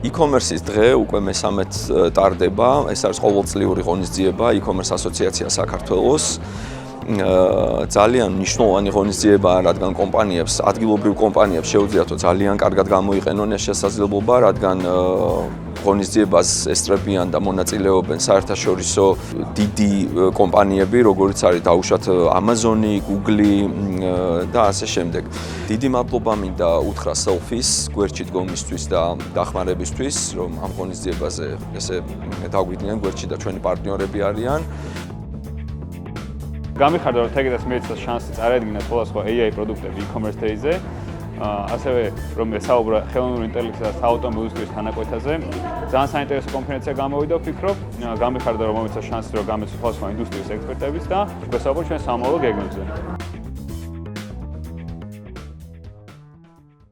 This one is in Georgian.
E-commerce-ის დღე უკვე მე-13 ტარდება, ეს არის ყოველწლიური ღონისძიება e-commerce ასოციაცია საქართველოს. ძალიან მნიშვნელოვანი ღონისძიებაა, რადგან კომპანიებს, ადგილობრივ კომპანიებს შეუძლიათო ძალიან კარგად გამოიყენონ ეს შესაძლებლობა, რადგან ღონისძიებას ესწრებიან და მონაწილეობენ საერთაშორისო დიდი კომპანიები, როგორიც არის დაუშვათ Amazon-ი, Google-ი და ასე შემდეგ. დიდი მადლობა მინდა უთხრა Selfie-ს გვერდში დგომისთვის და დახმარებისთვის, რომ ამ ღონისძიებაზე ესე დაგვიდნენ გვერდში და ჩვენი პარტნიორები არიან. გამიხარდა რომ თეგედას მიეცეს შანსი წარედგინა სხვადასხვა AI პროდუქტები e-commerce day-ზე, ასევე რომ ესაუბრა ხელოვნური ინტელექტისა და საავტომობილო ინდუსტრიის თანაკვეთაზე. ძალიან საინტერესო კონფერენცია გამოვიდა, ვფიქრობ. გამიხარდა რომ მომეცა შანსი რომ გამეცო სხვადასხვა ინდუსტრიის ექსპერტების და გვესაუბრა ჩვენ სამომავლო გეგმებზე.